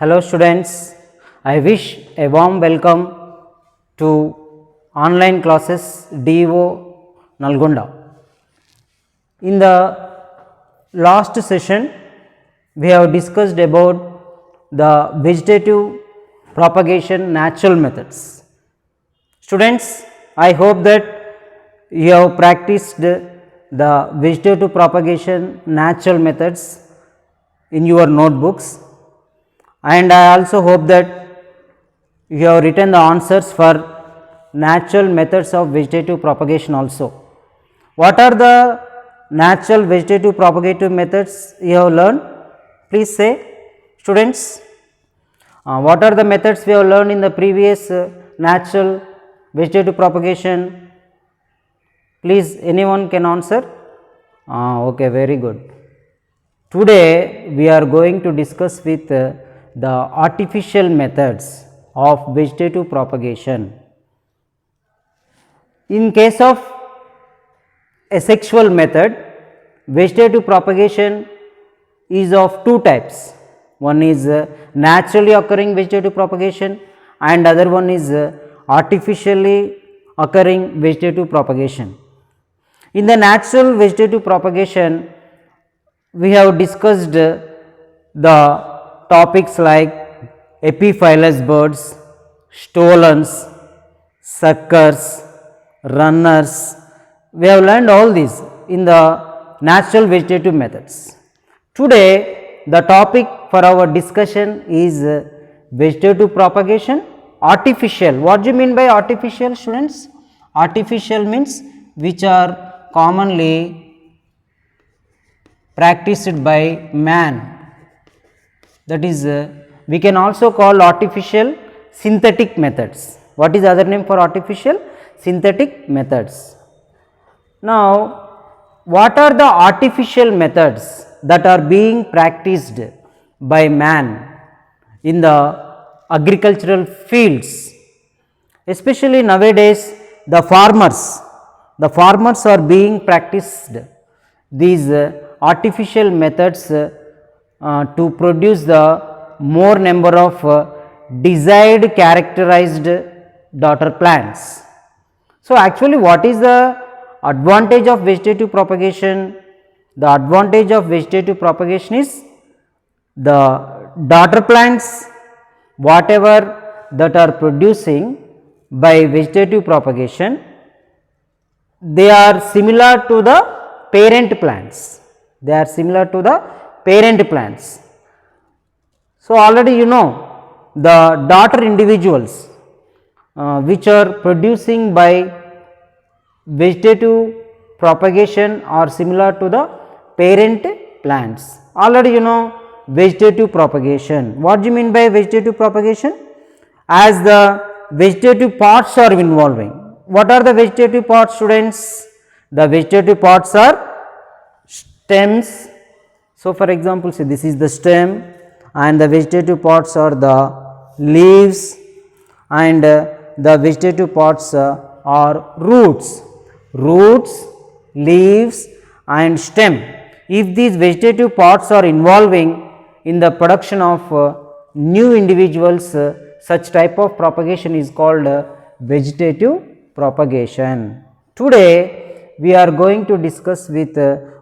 Hello students, I wish a warm welcome to online classes DO Nalgonda. In the last session, we have discussed about the vegetative propagation natural methods. Students, I hope that you have practiced the vegetative propagation natural methods in your notebooks, and I also hope that you have written the answers for natural methods of vegetative propagation also. What are the natural vegetative propagative methods you have learned? Please say, students. What are the methods we have learned in the previous natural vegetative propagation? Please, anyone can answer? Okay, very good. Today we are going to discuss with the artificial methods of vegetative propagation. In case of asexual method, vegetative propagation is of two types. One is naturally occurring vegetative propagation and other one is artificially occurring vegetative propagation. In the natural vegetative propagation, we have discussed the topics like epiphyllous birds, stolons, suckers, runners. We have learned all these in the natural vegetative methods. Today, the topic for our discussion is vegetative propagation artificial. What do you mean by artificial, students? Artificial means which are commonly practiced by man. That is, we can also call artificial synthetic methods. What is the other name for artificial? Synthetic methods. Now, what are the artificial methods that are being practiced by man in the agricultural fields? Especially nowadays, the farmers are being practiced these artificial methods to produce the more number of desired characterized daughter plants. So, actually what is the advantage of vegetative propagation? The advantage of vegetative propagation is the daughter plants whatever that are producing by vegetative propagation, they are similar to the parent plants. They are similar to the parent plants. So, already you know the daughter individuals which are producing by vegetative propagation are similar to the parent plants. Already you know vegetative propagation. What do you mean by vegetative propagation? As the vegetative parts are involving. What are the vegetative parts, students? The vegetative parts are stems. So, for example, say this is the stem and the vegetative parts are the leaves and the vegetative parts are roots, leaves and stem. If these vegetative parts are involving in the production of new individuals, such type of propagation is called vegetative propagation. Today we are going to discuss with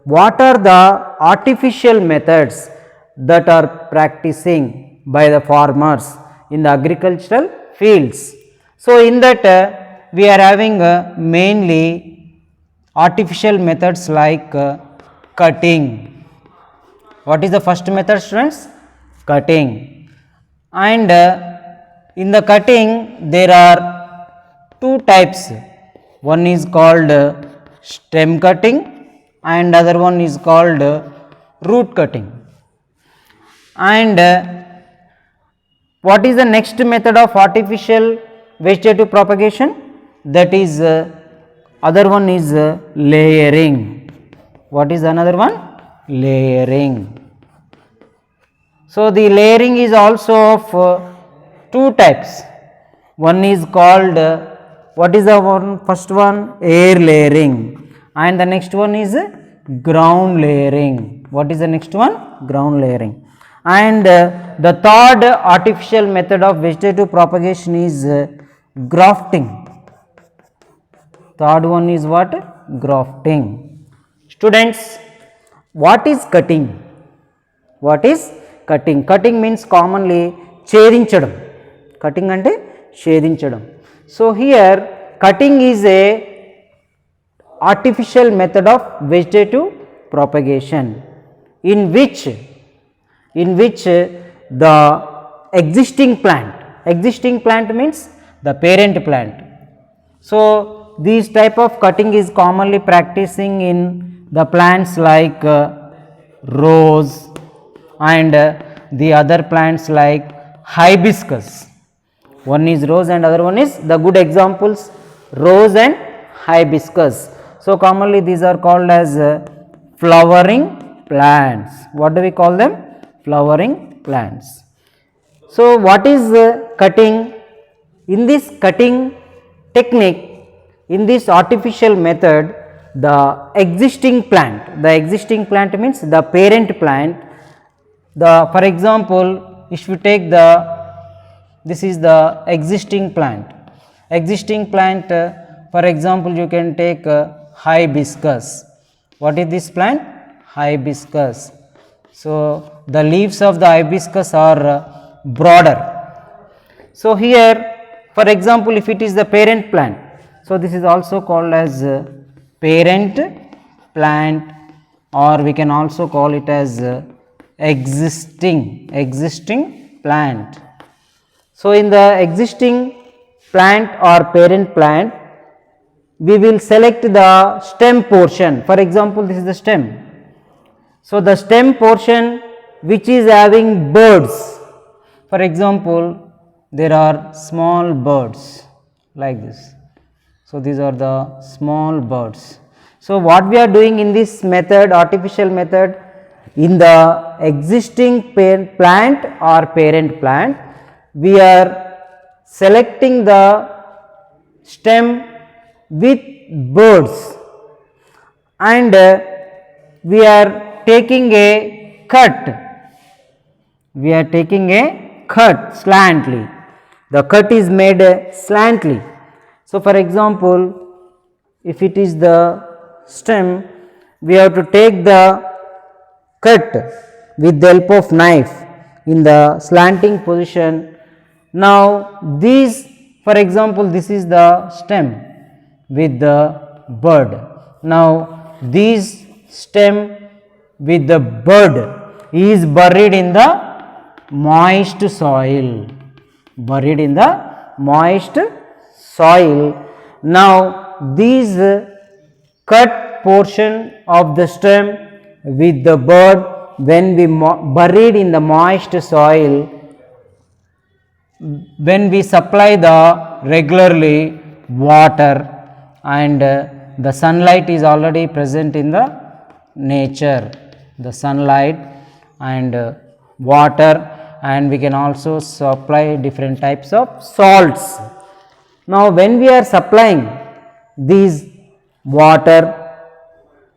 what are the artificial methods that are practicing by the farmers in the agricultural fields. So, in that we are having mainly artificial methods like cutting. What is the first method, students? Cutting. And in the cutting there are two types. One is called stem cutting and other one is called root cutting. And what is the next method of artificial vegetative propagation? That is other one is layering. What is another one? Layering. So, the layering is also of two types. One is called what is the one? First one, air layering, and the next one is ground layering. What is the next one? Ground layering. And the third artificial method of vegetative propagation is grafting. Third one is what? Grafting. Students, what is cutting? What is cutting? Cutting means commonly ఛేదించడం. Cutting అంటే ఛేదించడం. So here cutting is a artificial method of vegetative propagation in which the existing plant means the parent plant. So this type of cutting is commonly practicing in the plants like rose and the other plants like hibiscus. One is rose and other one is the good examples rose and hibiscus. So commonly these are called as flowering plants. What do we call them? Flowering plants. So what is cutting? In this cutting technique, in this artificial method, the existing plant means the parent plant. For example, if you take this is the existing plant. For example, you can take hibiscus. What is this plant? Hibiscus. So the leaves of the hibiscus are broader. So here, for example, if it is the parent plant, so this is also called as parent plant, or we can also call it as existing plant. So in the existing plant or parent plant, we will select the stem portion. For example, this is the stem. So the stem portion which is having birds. For example, there are small birds like this. So these are the small birds. So what we are doing in this method, artificial method, in the existing plant or parent plant, we are selecting the stem with birds, and we are taking a cut. Slantly. The cut is made slantly. So for example, if it is the stem, we have to take the cut with the help of knife in the slanting position. Now these, for example, this is the stem with the bird. Now this stem with the bird is buried in the moist soil. Now these cut portion of the stem with the bird, when we buried in the moist soil, when we supply the regularly water, and the sunlight is already present in the nature, the sunlight and water, and we can also supply different types of salts. Now when we are supplying these water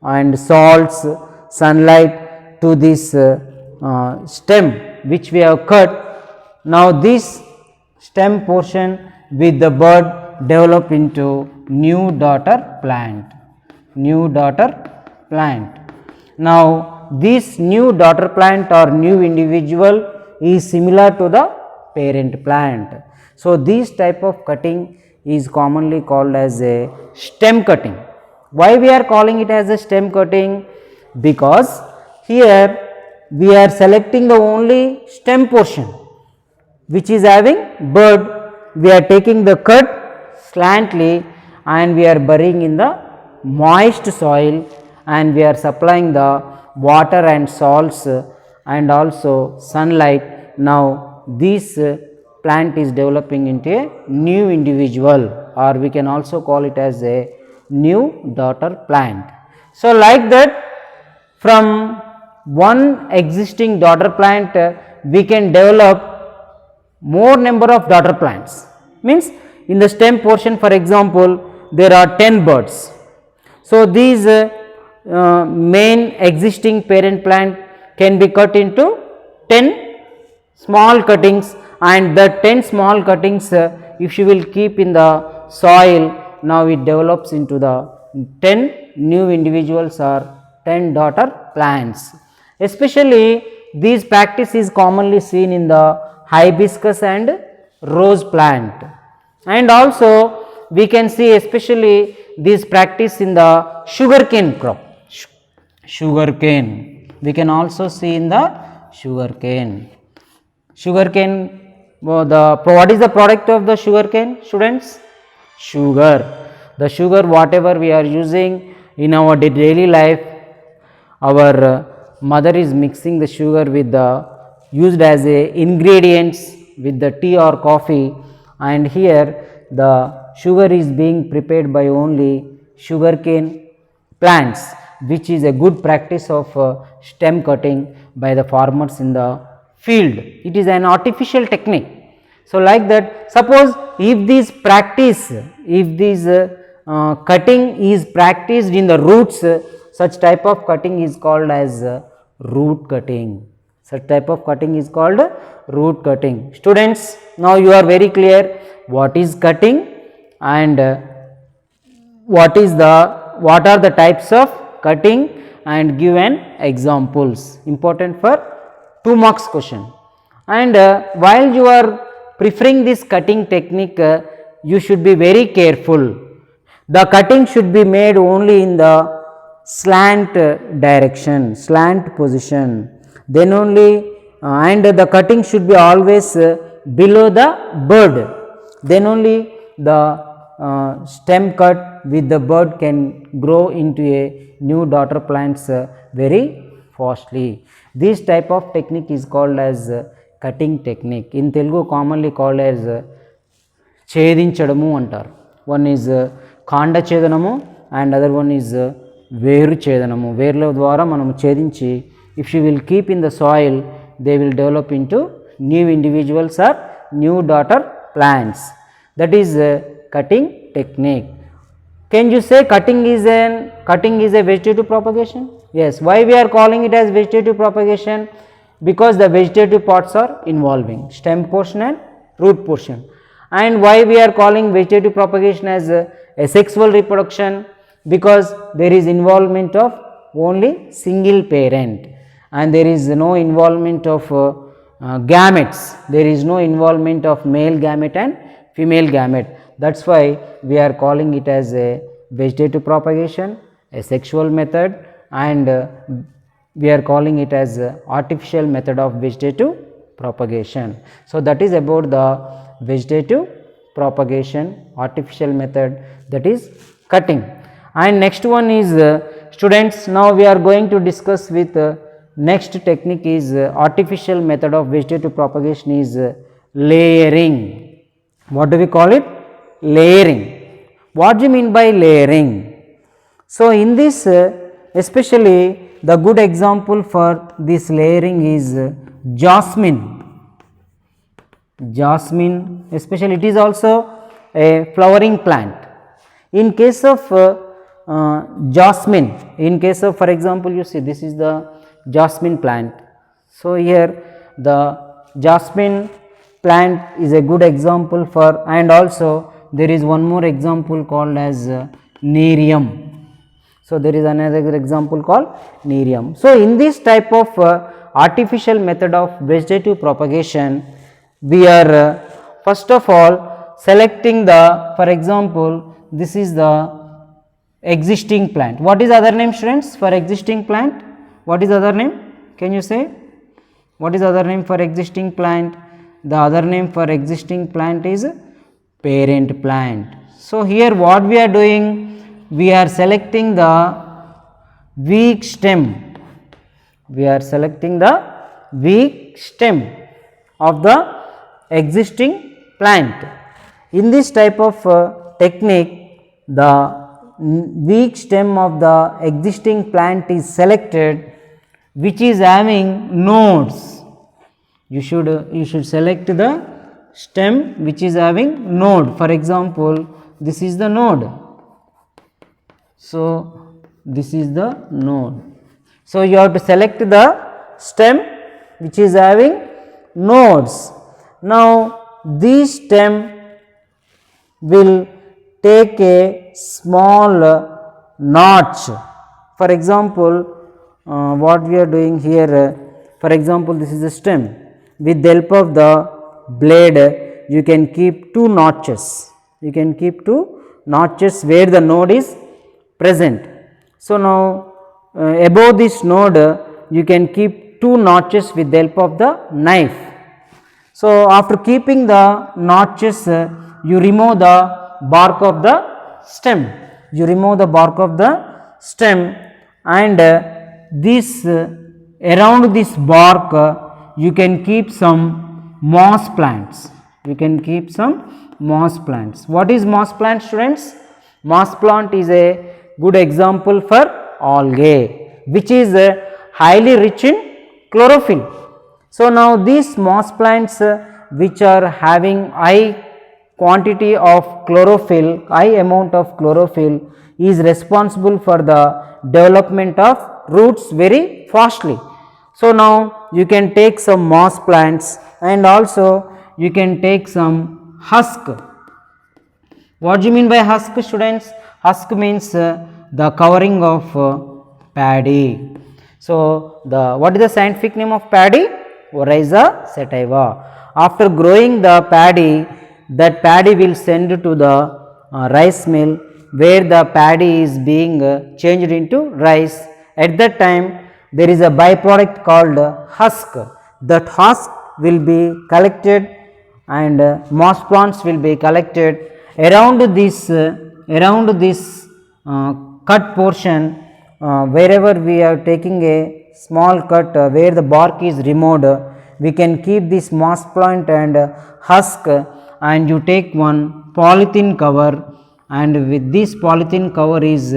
and salts, sunlight to this stem which we have cut, now this stem portion with the bud develop into new daughter plant. Now this new daughter plant or new individual is similar to the parent plant. So this type of cutting is commonly called as a stem cutting. Why we are calling it as a stem cutting? Because here we are selecting the only stem portion which is having bud. We are taking the cut slantly and we are burying in the moist soil, and we are supplying the water and salts and also sunlight. Now this plant is developing into a new individual, or we can also call it as a new daughter plant. So like that, from one existing daughter plant we can develop more number of daughter plants. Means in the stem portion, for example, there are 10 birds. So these main existing parent plant can be cut into 10 small cuttings, and the 10 small cuttings if you will keep in the soil, now it develops into the 10 new individuals or 10 daughter plants. Especially these practice is commonly seen in the hibiscus and rose plant, and also we can see especially this practice in the sugarcane crop. Sugarcane, we can also see in the sugarcane. Sugarcane, what is the product of the sugarcane, students? Sugar. The sugar whatever we are using in our daily life, our mother is mixing the sugar with the used as a ingredients with the tea or coffee, and here the sugar is being prepared by only sugarcane plants, which is a good practice of stem cutting by the farmers in the field. It is an artificial technique. So, like that, suppose if this practice, if this cutting is practiced in the roots, such type of cutting is called as root cutting. Such type of cutting is called root cutting. Students, now you are very clear what is cutting and what are the types of cutting, and give an examples, important for 2 marks question. And while you are preferring this cutting technique, you should be very careful. The cutting should be made only in the slant direction, slant position, then only and the cutting should be always below the bud, then only the stem cut with the bud can grow into a new daughter plants very fastly. This type of technique is called as cutting technique. In Telugu commonly called as ఛేదించడము అంటారు. One is కాండ ఛేదనము and other one is వేరు ఛేదనము. వేర్ల ద్వారా మనము ఛేదించి, if you will keep in the soil, they will develop into new individuals or new daughter plants. That is cutting technique. Can you say cutting is a vegetative propagation? Yes. Why we are calling it as vegetative propagation? Because the vegetative parts are involving stem portion and root portion. And why we are calling vegetative propagation as asexual reproduction? Because there is involvement of only single parent and there is no involvement of gametes, there is no involvement of male gamete and female gamete. That is why we are calling it as a vegetative propagation, a sexual method, and we are calling it as artificial method of vegetative propagation. So, that is about the vegetative propagation, artificial method, that is cutting. And next one is students, now we are going to discuss with next technique is artificial method of vegetative propagation is layering. What do we call it? Layering. What do you mean by layering? So, in this especially the good example for this layering is jasmine. Jasmine, especially it is also a flowering plant. In case of jasmine, in case of for example you see this is the jasmine plant. So, here the jasmine plant is a good example for, and also there is one more example called as nerium. So, there is another example called nerium. So, in this type of artificial method of vegetative propagation, we are first of all selecting the, for example, this is the existing plant. What is other name, students, for existing plant? What is other name? Can you say? What is other name for existing plant? The other name for existing plant is parent plant. So, here what we are doing? We are selecting the weak stem. We are selecting the weak stem of the existing plant. In this type of technique, the weak stem of the existing plant is selected, which is having nodes. You should select the stem which is having node. For example, this is the node. So, this is the node. So, you have to select the stem which is having nodes. Now this stem will take a small notch. For example, what we are doing here, for example, this is a stem. With the help of the blade, you can keep two notches. You can keep two notches where the node is present. So now above this node, you can keep two notches with the help of the knife. So after keeping the notches, you remove the bark of the stem. You remove the bark of the stem, and this around this bark you can keep some moss plants. You can keep some moss plants. What is moss plant, students? Moss plant is a good example for algae, which is highly rich in chlorophyll. So now these moss plants which are having high quantity of chlorophyll, high amount of chlorophyll, is responsible for the development of roots very fastly. So now you can take some moss plants, and also you can take some husk. What do you mean by husk, students? Husk means the covering of paddy. So what is the scientific name of paddy? Oryza sativa. After growing the paddy, that paddy will send to the rice mill, where the paddy is being changed into rice. At that time, there is a byproduct called husk. That husk will be collected, and moss plants will be collected around this cut portion. Wherever we are taking a small cut where the bark is removed, we can keep this moss plant and husk, and you take one polythene cover, and with this polythene cover is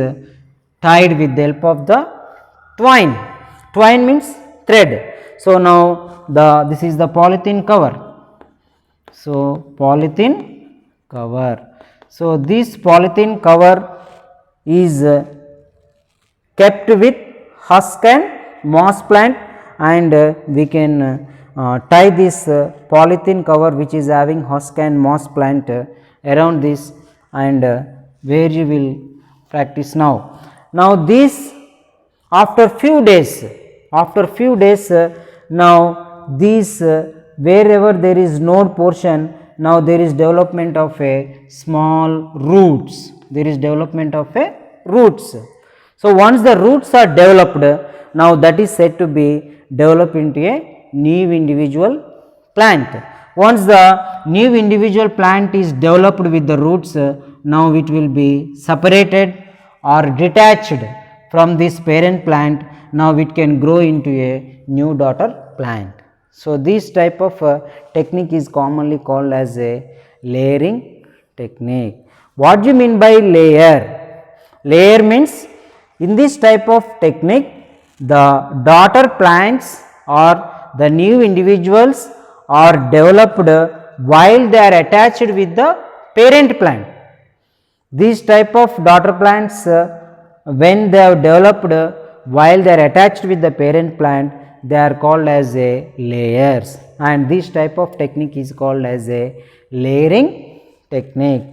tied with the help of the twine. Twine means thread. So now this is the polythene cover. So polythene cover. So this polythene cover is kept with husk and moss plant, and we can tie this polythene cover which is having husk and moss plant around this, and where you will practice now. Now this after few days, now these wherever there is node portion, now there is development of a small roots. There is development of a roots. So once the roots are developed, now that is said to be developed into a new individual plant. Once the new individual plant is developed with the roots, now it will be separated or detached from this parent plant. Now it can grow into a new daughter plant. So this type of technique is commonly called as a layering technique. What do you mean by layer? Layer means in this type of technique, the daughter plants or the new individuals are developed while they are attached with the parent plant. These type of daughter plants, when they have developed while they are attached with the parent plant, they are called as a layers, and this type of technique is called as a layering technique.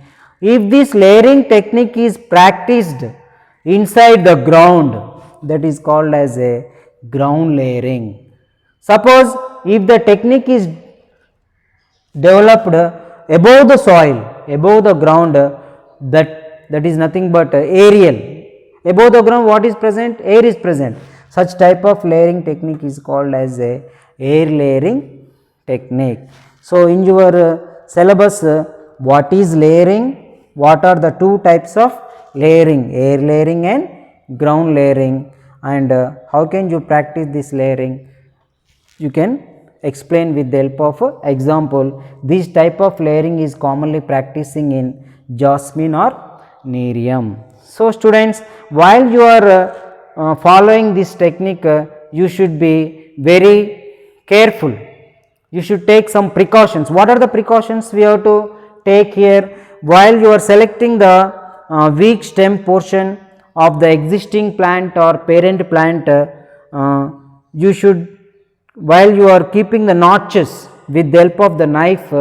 If this layering technique is practiced inside the ground, that is called as a ground layering. Suppose if the technique is developed above the soil, above the ground, that is nothing but aerial. Above the ground, what is present? Air is present. Such type of layering technique is called as a air layering technique. So in your syllabus, what is layering? What are the two types of layering? Air layering and ground layering, and how can you practice this layering? You can explain with the help of example. This type of layering is commonly practicing in jasmine or nerium. So students, while you are following this technique, you should be very careful. You should take some precautions. What are the precautions we have to take here? While you are selecting the weak stem portion of the existing plant or parent plant, you should while you are keeping the notches with the help of the knife,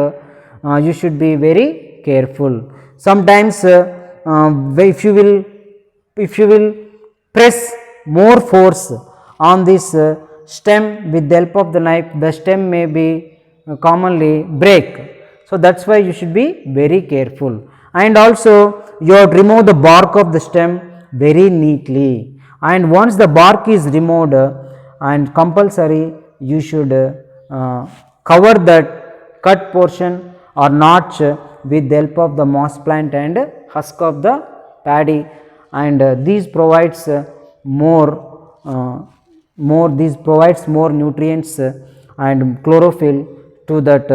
you should be very careful. Sometimes if you will press more force on this stem with the help of the knife, the stem may be commonly break. So, that is why you should be very careful, and also you have to remove the bark of the stem very neatly, and once the bark is removed, and compulsory you should cover that cut portion or notch with the help of the moss plant and husk of the paddy, and these provides these provides more nutrients and chlorophyll to that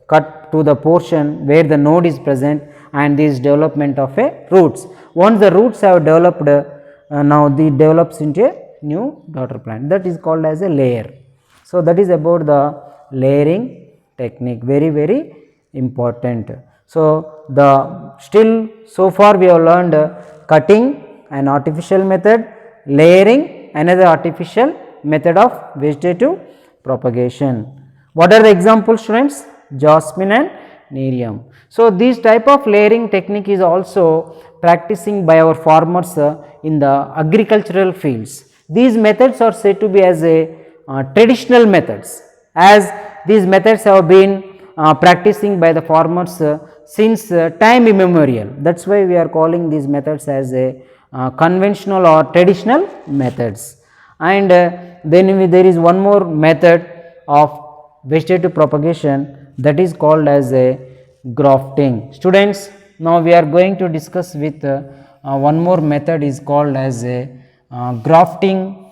cut to the portion where the node is present, and this development of a roots. Once the roots have developed, now the develops into a new daughter plant, that is called as a layer. So, that is about the layering technique, very important. So, still so far we have learned cutting, an artificial method, layering, another artificial method of vegetative propagation. What are the examples, students? Jasmine and Nerium. So, this type of layering technique is also practicing by our farmers in the agricultural fields. These methods are said to be as a traditional methods, as these methods have been practicing by the farmers since time immemorial. That is why we are calling these methods as a conventional or traditional methods. And then there is one more method of vegetative propagation, that is called as a grafting. Students, now we are going to discuss with one more method is called as a grafting,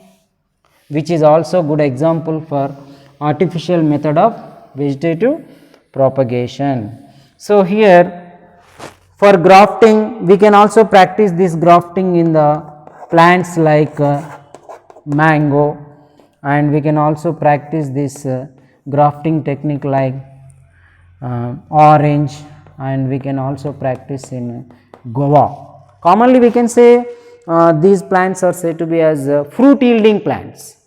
which is also good example for artificial method of vegetative propagation. So, here for grafting we can also practice this grafting in the plants like mango, and we can also practice this grafting technique like orange, and we can also practice in guava. Commonly we can say these plants are said to be as fruit yielding plants.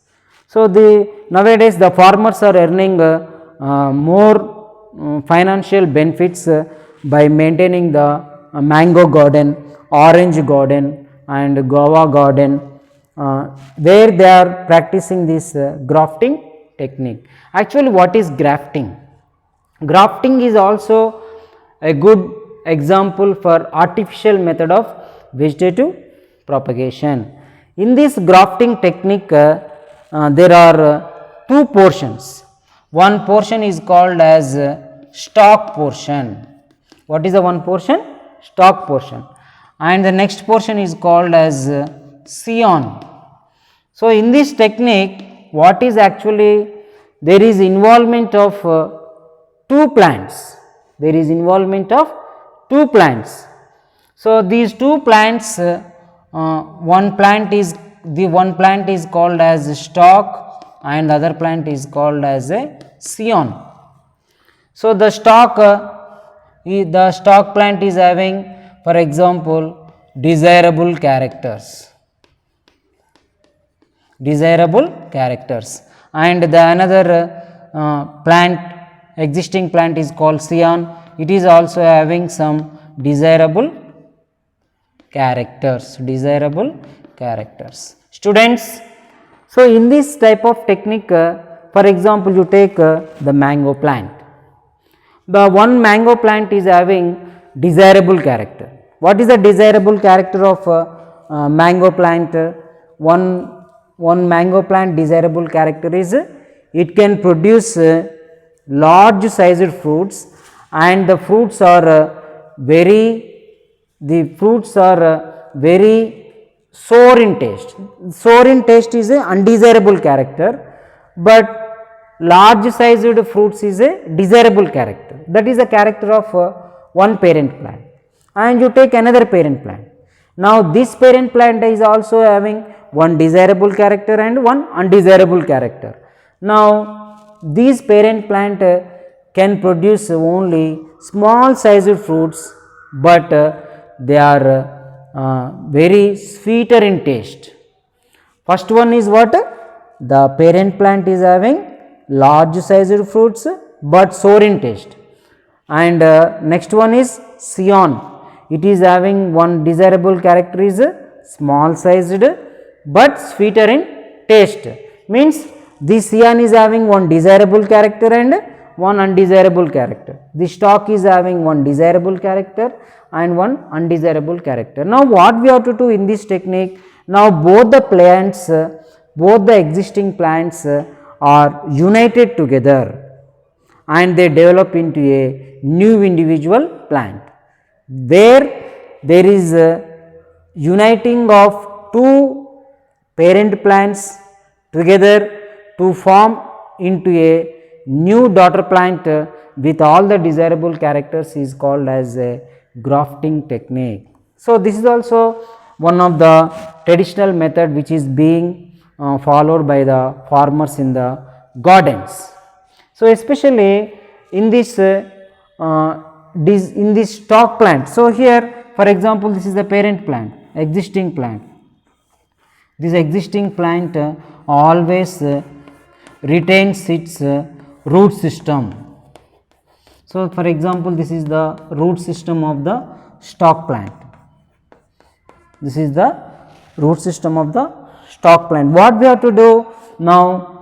So, nowadays the farmers are earning more financial benefits by maintaining the mango garden, orange garden and guava garden, where they are practicing this grafting technique. Actually, what is grafting? Grafting is also a good example for artificial method of vegetative propagation. In this grafting technique, there are two portions. One portion is called as stalk portion. What is the one portion? Stalk portion. And the next portion is called as scion. So, in this technique, what is actually, there is involvement of two plants. There is involvement of two plants. So, these two plants, one plant is called as stalk and the other plant is called as a scion. So, the stalk plant is having, for example, desirable characters, and the another existing plant is called scion. It is also having some desirable characters. Students, so in this type of technique, for example, you take the mango plant. The one mango plant is having desirable character. What is the desirable character of mango plant? One mango plant desirable character is it can produce large sized fruits, and the fruits are very sour in taste. Sour in taste is a undesirable character, but large sized fruits is a desirable character. That is the character of one parent plant, and you take another parent plant. Now, this parent plant is also having one desirable character and one undesirable character. Now, these parent plant can produce only small sized fruits, but they are very sweeter in taste. First one is what? The parent plant is having large sized fruits but sour in taste. And next one is cyan. It is having one desirable character is small sized but sweeter in taste. Means this cyan is having one desirable character and one undesirable character. The stock is having one desirable character and one undesirable character. Now what we have to do in this technique, now both the plants, both the existing plants are united together and they develop into a new individual plant, where there is a uniting of two parent plants together to form into a new daughter plant with all the desirable characters is called as a grafting technique. So this is also one of the traditional method which is being followed by the farmers in the gardens. So especially in this stock plant. So here for example this is the parent plant, existing plant. This existing plant always retains its root system. So for example this is the root system of the stock plant. This is the root system of the stock plant. What we have to do now,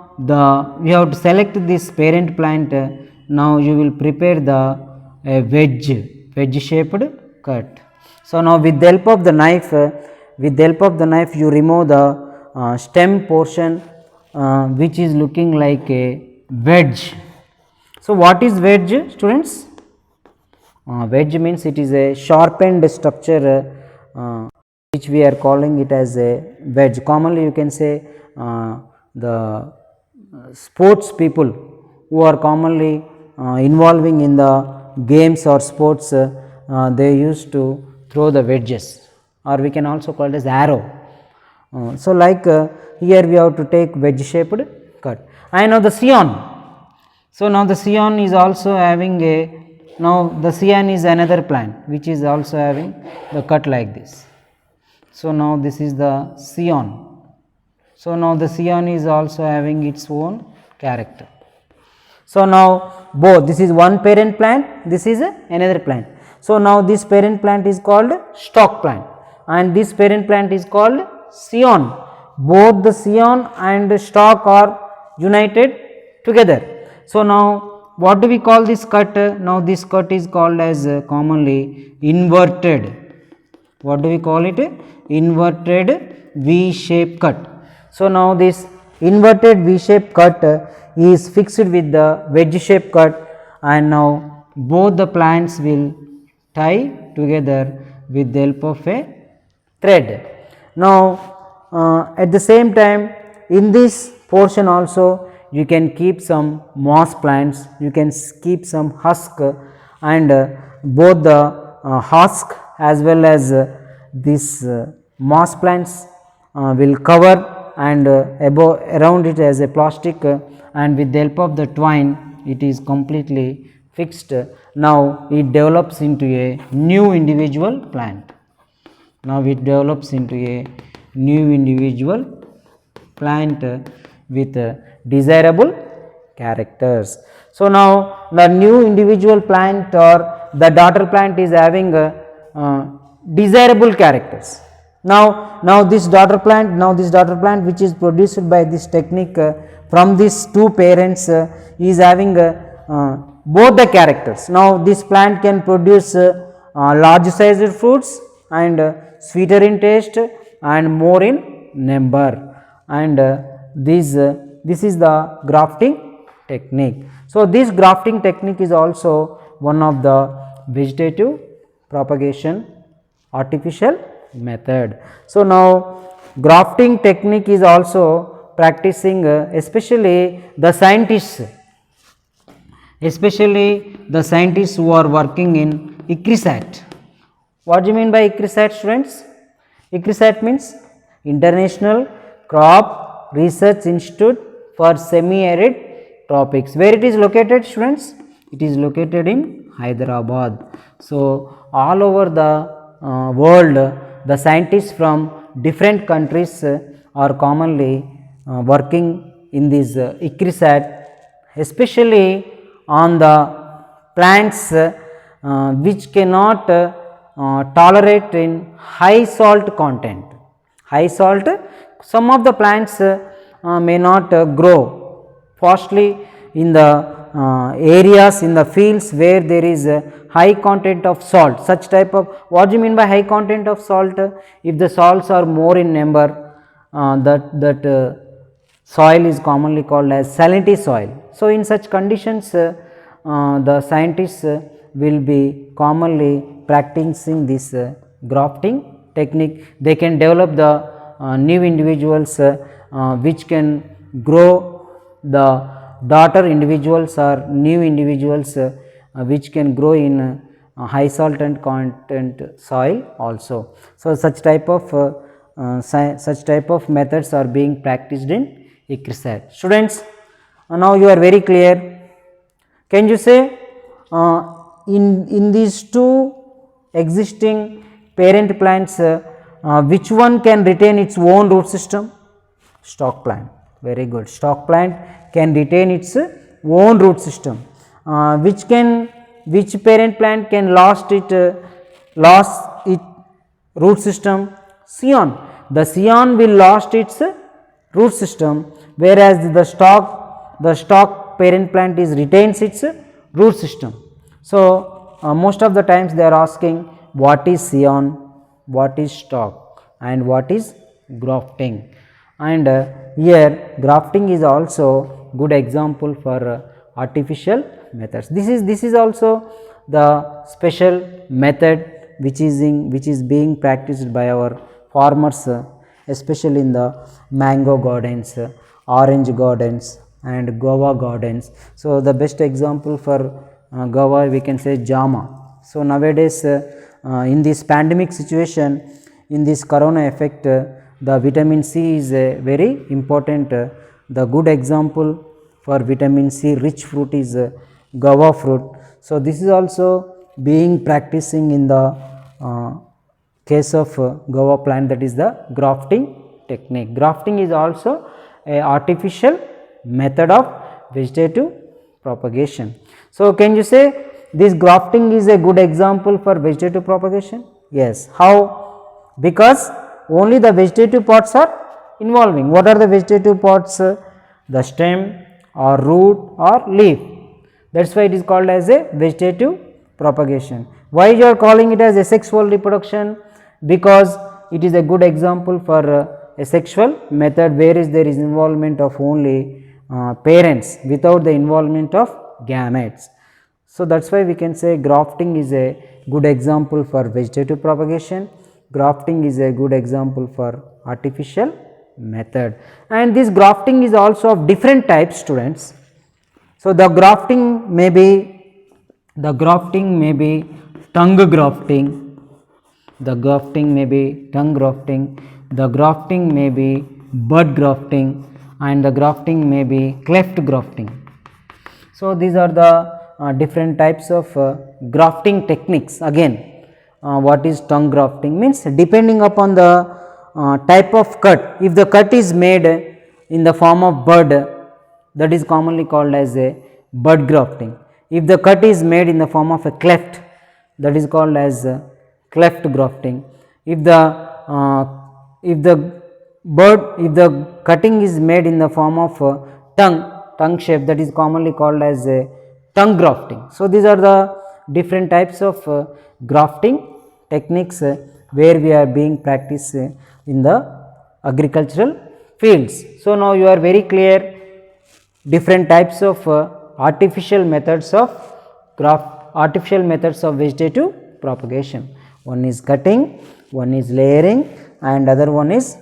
we have to select this parent plant. Now you will prepare the wedge shaped cut. So now with the help of the knife, you remove the stem portion which is looking like a wedge. So what is wedge, students? Wedge means it is a sharpened structure which we are calling it as a wedge. Commonly you can say the sports people who are commonly involving in the games or sports, they used to throw the wedges, or we can also call it as arrow. So like here we have to take wedge shaped cut. And now the cyan. So now the cyan is also having the cyan is another plant which is also having the cut like this. So now this is the cyan. So now the cyan is also having its own character. So now both, this is one parent plant, this is another plant. So now this parent plant is called stock plant and this parent plant is called cyan. Both the cyan and stock are united together. So now what do we call this cut? Now this cut is called as commonly inverted. What do we call it? Inverted V-shape cut. So now this inverted V-shape cut is fixed with the wedge shape cut, and now both the plants will tie together with the help of a thread. Now at the same time in this portion also you can keep some moss plants, you can keep some husk, and both the husk as well as this moss plants will cover and around it as a plastic, and with the help of the twine it is completely fixed. Now it develops into a new individual plant. Now it develops into a new individual plant with desirable characters. So now the new individual plant or the daughter plant is having desirable characters. Now this daughter plant which is produced by this technique from these two parents is having both the characters. Now this plant can produce large sized fruits and sweeter in taste and more in number, and this is the grafting technique. So this grafting technique is also one of the vegetative propagation artificial method. So now grafting technique is also practicing especially the scientists who are working in ICRISAT. What do you mean by ICRISAT, students? ICRISAT means International Crop Research Institute for Semi-Arid Tropics. Where it is located, students? It is located in Hyderabad. So all over the world, the scientists from different countries are commonly working in this ICRISAT especially on the plants which cannot tolerate in high salt content. High salt, some of the plants may not grow fastly in the areas, in the fields where there is high content of salt. Such type of, what do you mean by high content of salt? If the salts are more in number, that soil is commonly called as salinity soil. So, in such conditions the scientists will be commonly practicing this grafting technique. They can develop the new individuals which can grow the daughter individuals or new individuals which can grow in high salt and content soil also. So, such type of methods are being practiced in ICRISAT. Students, now you are very clear. Can you say in these two existing parent plants which one can retain its own root system? Stalk plant. Very good. Stalk plant can retain its own root system. Which parent plant can lost its root system? Scion. The scion will lost its root system, whereas the stalk parent plant is retains its root system. So, most of the times they are asking what is scion, what is stalk, and what is grafting. And here grafting is also good example for artificial methods. This is also the special method which is being practiced by our farmers, especially in the mango gardens, orange gardens, and guava gardens. So, the best example for guava we can say Jama. So, nowadays in this pandemic situation, in this corona effect, the vitamin C is very important. The good example for vitamin C rich fruit is guava fruit. So, this is also being practicing in the case of guava plant, that is the grafting technique. Grafting is also a artificial method of vegetative propagation. So, can you say this grafting is a good example for vegetative propagation? Yes. How? Because only the vegetative parts are involving. What are the vegetative parts? The stem or root or leaf. That is why it is called as a vegetative propagation. Why you are calling it as asexual reproduction? Because it is a good example for a sexual method, whereas there is involvement of only parents without the involvement of gametes. So, that is why we can say grafting is a good example for vegetative propagation, grafting is a good example for artificial method, and this grafting is also of different types, students. So, the grafting may be tongue grafting, the grafting may be tongue grafting, the grafting may be bud grafting, and the grafting may be cleft grafting. So, these are the different types of grafting techniques. Again, what is tongue grafting means, depending upon the type of cut. If the cut is made in the form of bud, that is commonly called as a bud grafting. If the cut is made in the form of a cleft, that is called as cleft grafting. If the cutting is made in the form of tongue shape, that is commonly called as a tongue grafting. So, these are the different types of grafting techniques where we are being practiced in the agricultural fields. So, now you are very clear different types of artificial methods of vegetative propagation. One is cutting, one is layering, and other one is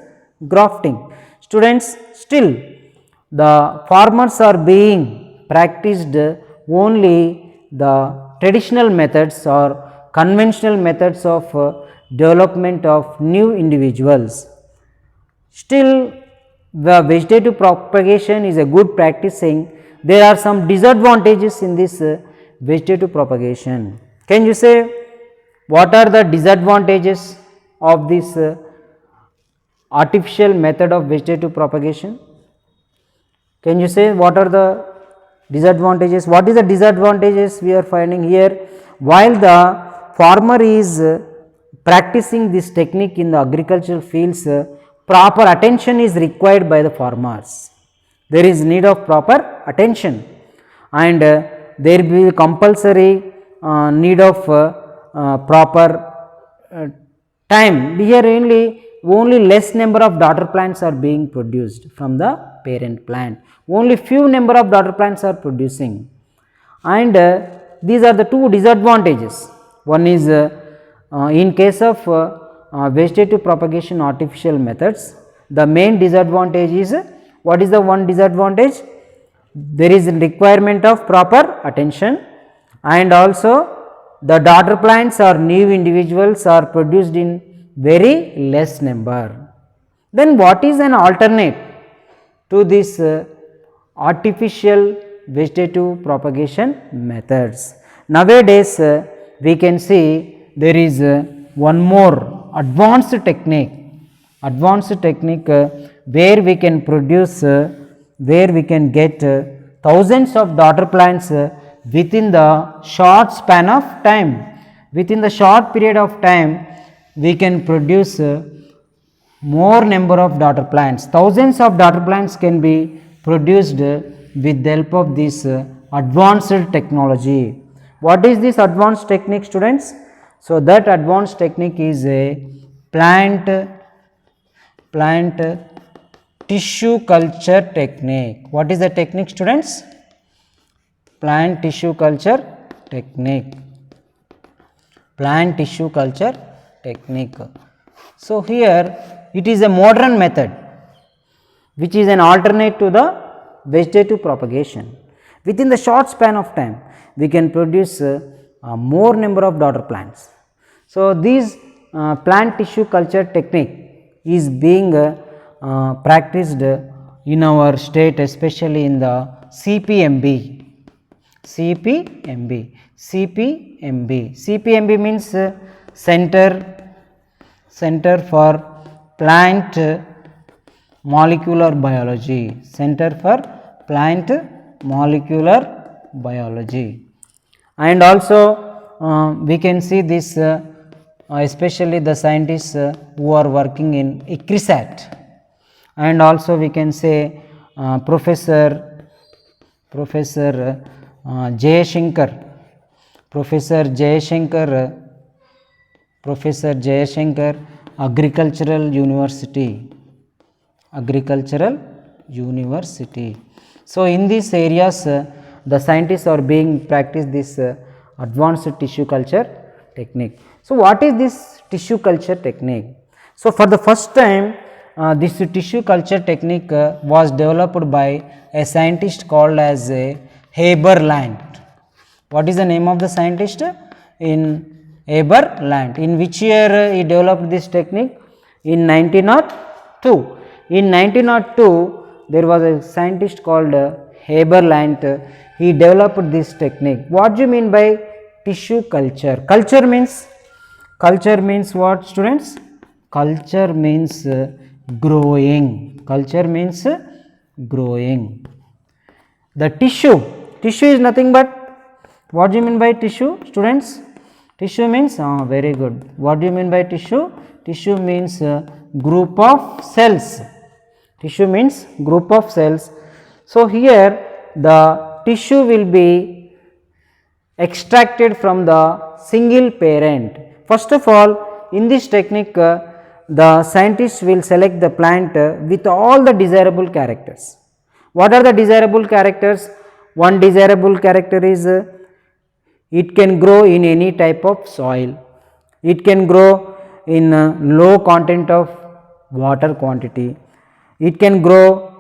grafting. Students, still the farmers are being practiced only the traditional methods or conventional methods of development of new individuals. Still the vegetative propagation is a good practicing. There are some disadvantages in this vegetative propagation. Can you say what are the disadvantages of this artificial method of vegetative propagation? Can you say what are the Disadvantages. What is the disadvantages we are finding here? While the farmer is practicing this technique in the agricultural fields, proper attention is required by the farmers. There is need of proper attention, and there will be compulsory need of proper time. Here only less number of daughter plants are being produced from the parent plant. Only few number of daughter plants are producing, and these are the two disadvantages. One is in case of vegetative propagation artificial methods, the main disadvantage is, what is the one disadvantage? There is a requirement of proper attention, and also the daughter plants or new individuals are produced in very less number. Then what is an alternate to this artificial vegetative propagation methods? Nowadays we can see there is one more advanced technique where we can produce, where we can get thousands of daughter plants within the short span of time. Within the short period of time we can produce more number of daughter plants. Thousands of daughter plants can be produced with the help of this advanced technology. What is this advanced technique, students? So that advanced technique is a plant tissue culture technique. What is the technique, students? Plant tissue culture technique. Plant tissue culture technique. So here it is a modern method which is an alternate to the vegetative propagation. Within the short span of time we can produce more number of daughter plants. So this plant tissue culture technique is being practiced in our state, especially in the CPMB. CPMB means Center for Plant Molecular Biology. Center for Plant Molecular Biology. And also we can see this especially the scientists who are working in ICRISAT, and also we can say Professor Jayashankar, Agricultural University. So in these areas the scientists are being practice this advanced tissue culture technique. So what is this tissue culture technique? So for the first time this tissue culture technique was developed by a scientist called as Haberland. What is the name of the scientist? In Haberland. In which year he developed this technique? In 1902. In 1902 there was a scientist called Haberland. He developed this technique. What do you mean by tissue culture? Culture means what, students? Culture means growing. Culture means growing. The tissue is nothing but, what do you mean by tissue, students? Tissue means very good. What do you mean by tissue? Tissue means group of cells. Tissue means group of cells. So here the tissue will be extracted from the single parent. First of all, in this technique the scientists will select the plant with all the desirable characters. What are the desirable characters? One desirable character is it can grow in any type of soil. It can grow in low content of water quantity. It can grow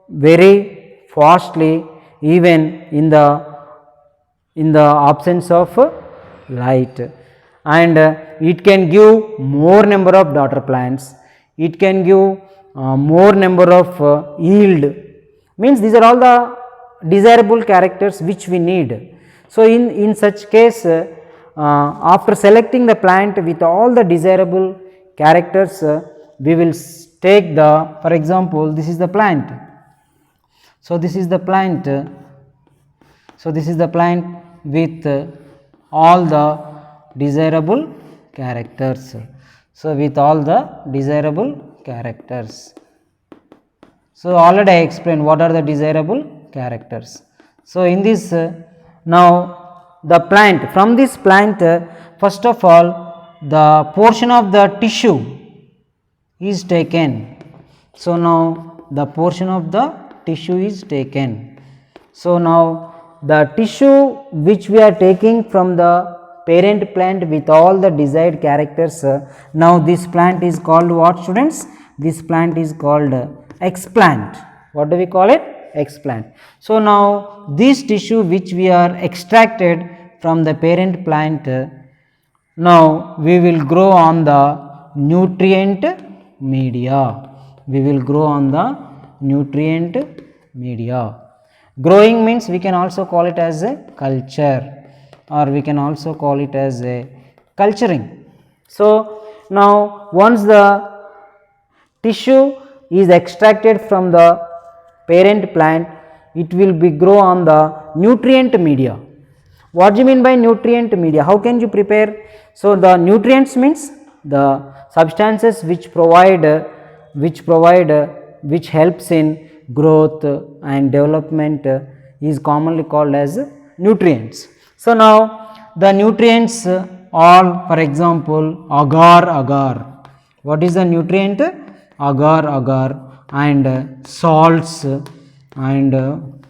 very fastly even in the absence of light, and it can give more number of daughter plants. It can give more number of yield. Means these are all the desirable characters which we need. So in such case after selecting the plant with all the desirable characters we will take the, for example, this is the plant. So this is the plant So, this is the plant with all the desirable characters. So, with all the desirable characters. So, already I explained what are the desirable characters. So, in this now the plant, from this plant first of all the portion of the tissue is taken. So, now the portion of the tissue is taken. So, now the tissue which we are taking from the parent plant with all the desired characters, now this plant is called what, students? This plant is called explant. What do we call it? Explant. So, now this tissue which we are extracted from the parent plant, now we will grow on the nutrient media. We will grow on the nutrient media. Growing means we can also call it as a culture, or we can also call it as a culturing. So, now once the tissue is extracted from the parent plant, it will be grow on the nutrient media. What do you mean by nutrient media? How can you prepare? So, the nutrients means the substances which helps in growth and development is commonly called as nutrients. So, now the nutrients are, for example, agar. What is the nutrient? Agar and salts and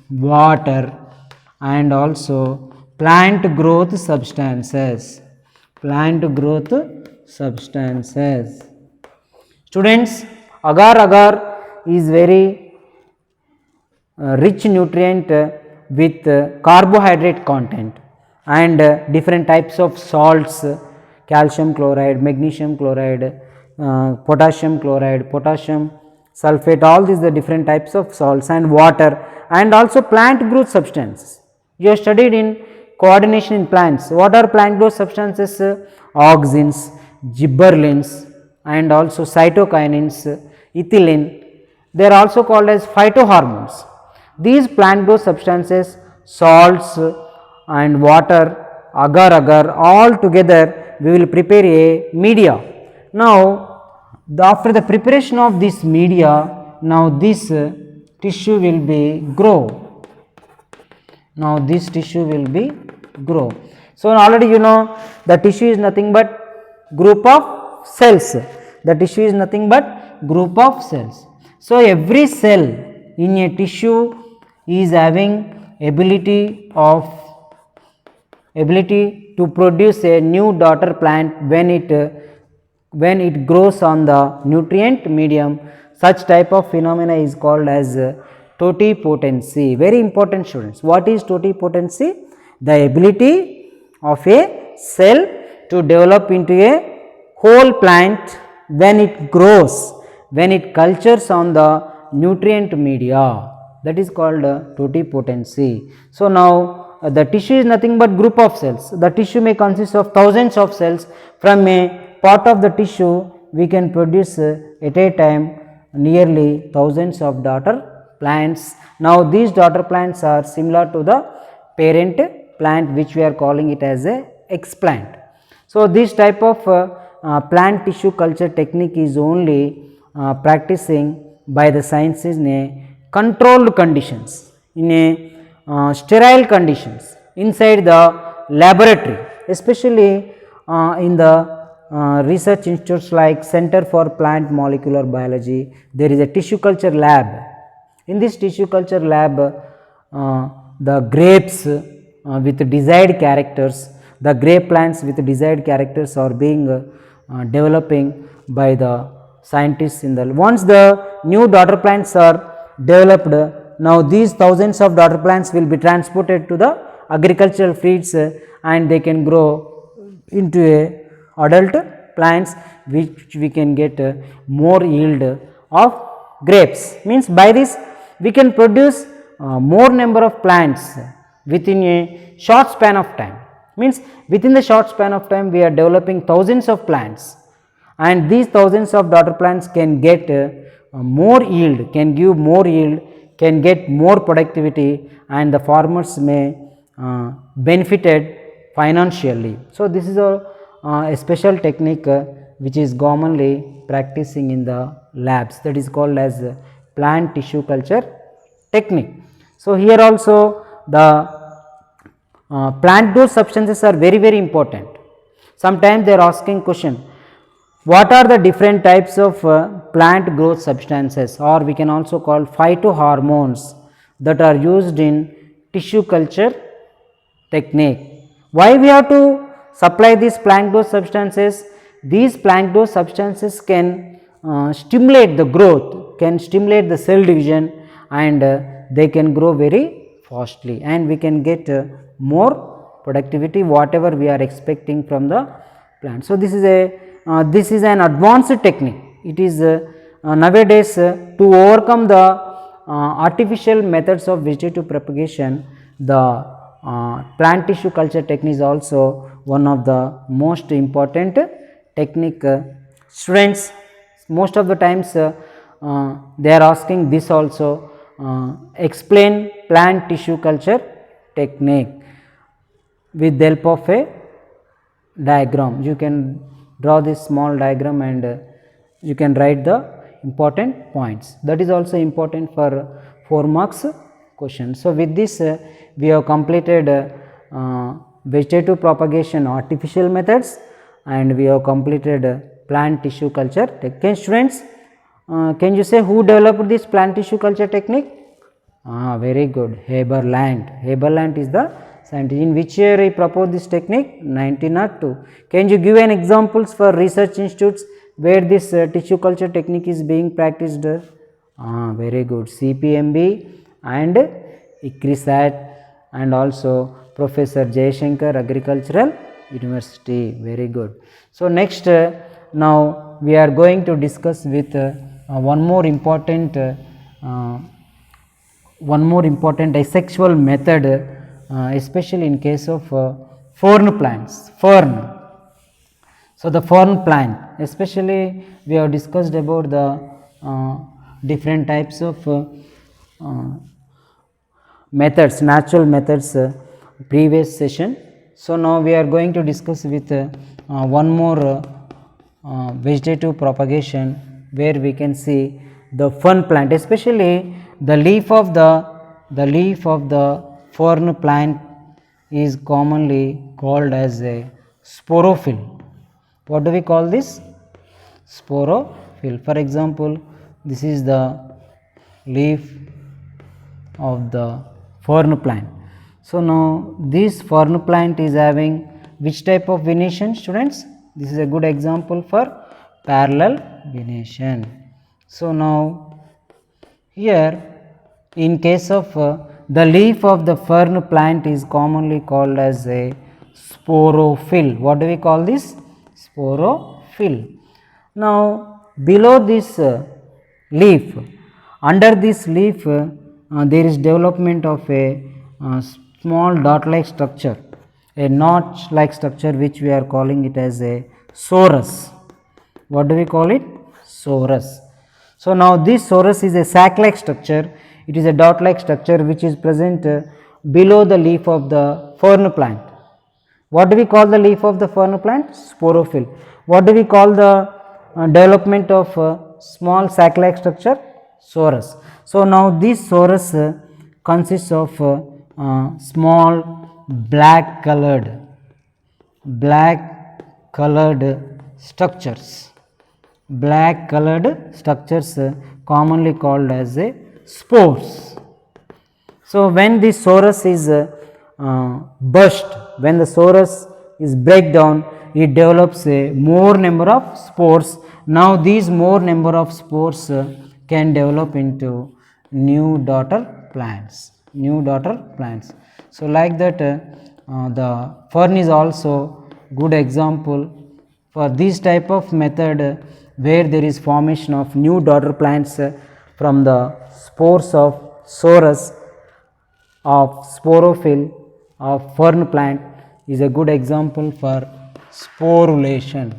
water and also plant growth substances. Students, agar is very rich nutrient with carbohydrate content and different types of salts, calcium chloride, magnesium chloride, potassium chloride, potassium sulfate, all these are different types of salts, and water, and also plant growth substances. You have studied in coordination in plants. What are plant growth substances? Auxins, gibberellins, and also cytokinins, ethylene. They are also called as phytohormones. These plant growth substances, salts and water, agar, all together we will prepare a media. Now, after the preparation of this media, now this tissue will be grow. So, already you know the tissue is nothing but group of cells. So, every cell in a tissue is having ability to produce a new daughter plant when it grows on the nutrient medium. Such type of phenomena is called as totipotency. Very important, students. What is totipotency? The ability of a cell to develop into a whole plant when it grows, when it cultures on the nutrient media. That is called totipotency. So, now the tissue is nothing but group of cells. The tissue may consist of thousands of cells. From a part of the tissue we can produce at a time nearly thousands of daughter plants. Now, these daughter plants are similar to the parent plant which we are calling it as a explant. So, this type of plant tissue culture technique is only practicing by the scientists in a controlled conditions, in a sterile conditions inside the laboratory, especially in the research institutes like Center for Plant Molecular Biology. There is a tissue culture lab. In this tissue culture lab, the grapes with desired characters, the grape plants with desired characters are being developing by the scientists in the. Once the new daughter plants are developed, now these thousands of daughter plants will be transported to the agricultural fields and they can grow into a adult plants which we can get more yield of grapes. Means by this we can produce more number of plants within a short span of time. Means within the short span of time we are developing thousands of plants, and these thousands of daughter plants can get more yield, can give more yield, can get more productivity, and the farmers may benefited financially. So, this is a special technique which is commonly practicing in the labs, that is called as plant tissue culture technique. So, here also the plant growth substances are very important. Sometimes they are asking question, what are the different types of plant growth substances, or we can also call phytohormones that are used in tissue culture technique. Why we have to supply these plant growth substances? These plant growth substances can stimulate the growth, can stimulate the cell division, and they can grow very fastly, and we can get more productivity whatever we are expecting from the plant. So, this is an advanced technique. It is nowadays to overcome the artificial methods of vegetative propagation, the plant tissue culture technique is also one of the most important technique. Students, most of the times they are asking this also, explain plant tissue culture technique with the help of a diagram. You can draw this small diagram and you can write the important points. That is also important for 4 marks question. So, with this we have completed vegetative propagation artificial methods, and we have completed plant tissue culture technique. Students, can you say who developed this plant tissue culture technique? Very good, Haberland. Haberland is the scientist. In which year he proposed this technique? 1902. Can you give an examples for research institutes where this tissue culture technique is being practiced? Very good, CPMB and ICRISAT, and also Professor Jayashankar Agricultural University. Very good. So, next now we are going to discuss with one more important asexual method, especially in case of fern plants. Fern. So, the fern plant, especially we have discussed about the different types of methods, natural methods previous session. So, now we are going to discuss with one more vegetative propagation where we can see the fern plant, especially the leaf of the fern plant is commonly called as a sporophyll. What do we call this? Sporophyll. For example, this is the leaf of the fern plant. So, now this fern plant is having which type of venation, students? This is a good example for parallel venation. So, now here in case of the leaf of the fern plant is commonly called as a sporophyll. What do we call this? Sporophyll. Now, below this leaf, under this leaf there is development of a small dot like structure, a notch like structure, which we are calling it as a sorus. What do we call it? Sorus. So, now this sorus is a sac like structure. It is a dot like structure which is present below the leaf of the fern plant. What do we call the leaf of the fern plant? Sporophyll. What do we call the development of small sac like structure? Sorus. So, now this sorus consists of small black colored structures, commonly called as a spores. So, when this sorus is burst, when the sorus is break down, it develops a more number of spores. Now, these more number of spores can develop into new daughter plants. So, like that the fern is also good example for this type of method where there is formation of new daughter plants from the spores of sorus of sporophyll of fern plant is a good example for sporulation.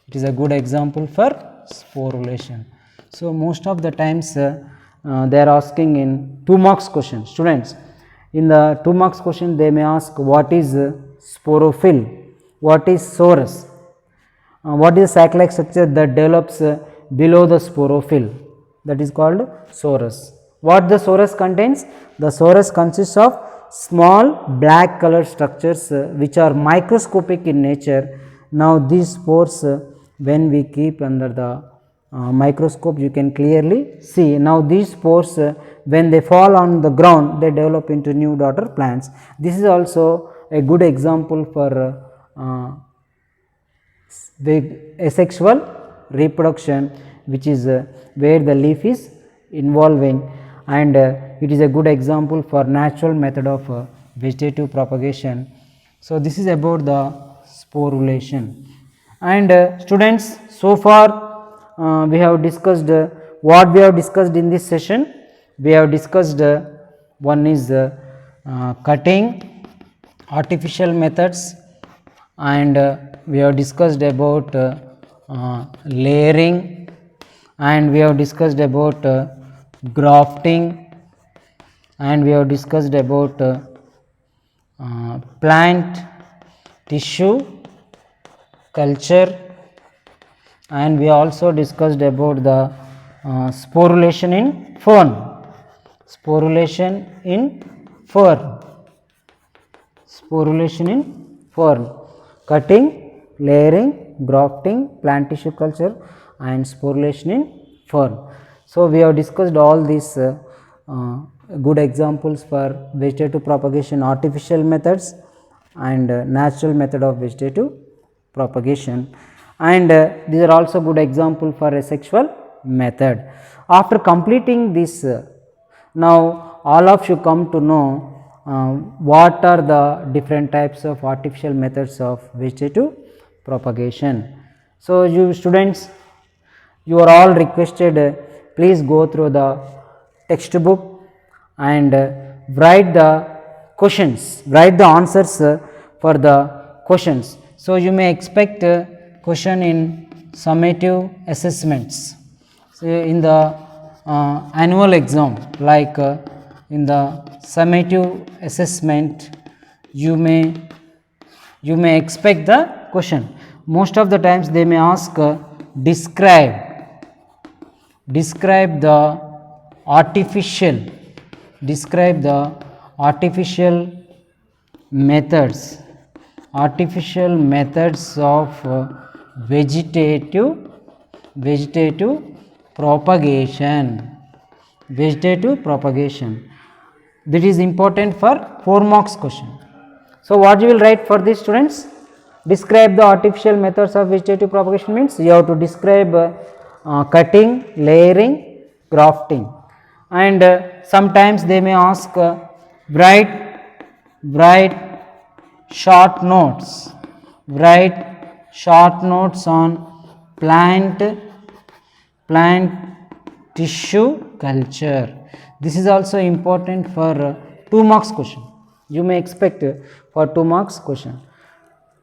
It is a good example for sporulation. So, most of the times they are asking in 2 marks question. Students, In the 2 marks question, they may ask what is sporophyll, what is sorus, what is the sac-like structure that develops below the sporophyll, that is called sorus. What the sorus contains? The sorus consists of small black colored structures which are microscopic in nature. Now these spores when we keep under the microscope, you can clearly see. Now these spores when they fall on the ground, they develop into new daughter plants. This is also a good example for the asexual reproduction, which is where the leaf is involving, and it is a good example for natural method of vegetative propagation. So this is about the sporulation. And students, so far we have discussed what we have discussed in this session. We have discussed one is cutting, artificial methods, and we have discussed about layering, and we have discussed about grafting, and we have discussed about plant tissue culture, and we also discussed about the sporulation in fern. Sporulation in fern. Sporulation in fern. Cutting, layering, grafting, plant tissue culture, and sporulation in fern. So we have discussed all these good examples for vegetative propagation, artificial methods and natural method of vegetative propagation, and these are also good example for asexual method. After completing this, now all of you come to know what are the different types of artificial methods of vegetative propagation. So you students, you are all requested, please go through the textbook and write the questions, write the answers for the questions. So you may expect question in summative assessments. So in the annual exam, like in the summative assessment, you may expect the question. Most of the times they may ask describe the artificial methods of vegetative propagation. That is important for 4 marks question. So what you will write for these students? Describe the artificial methods of vegetative propagation means you have to describe cutting, layering, grafting, and sometimes they may ask write short notes on plant tissue culture. This is also important for 2 marks question. You may expect for 2 marks question.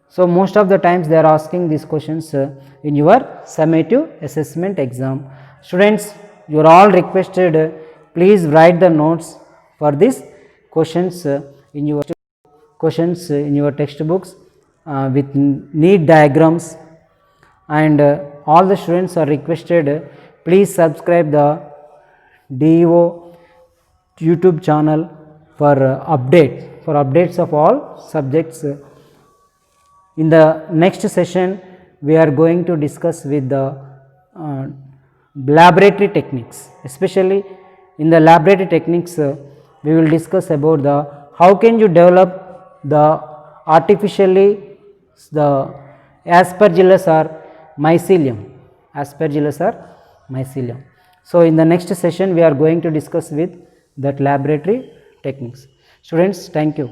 So most of the times they are asking these questions in your summative assessment exam. Students, you are all requested, please write the notes for these questions in your textbooks with neat diagrams, and all the students are requested, please subscribe the DEO YouTube channel for updates of all subjects. In the next session, we are going to discuss with the laboratory techniques. Especially in the laboratory techniques, we will discuss about the how can you develop the artificially the aspergillus or mycelium. So in the next session, we are going to discuss with that laboratory techniques. Students, thank you.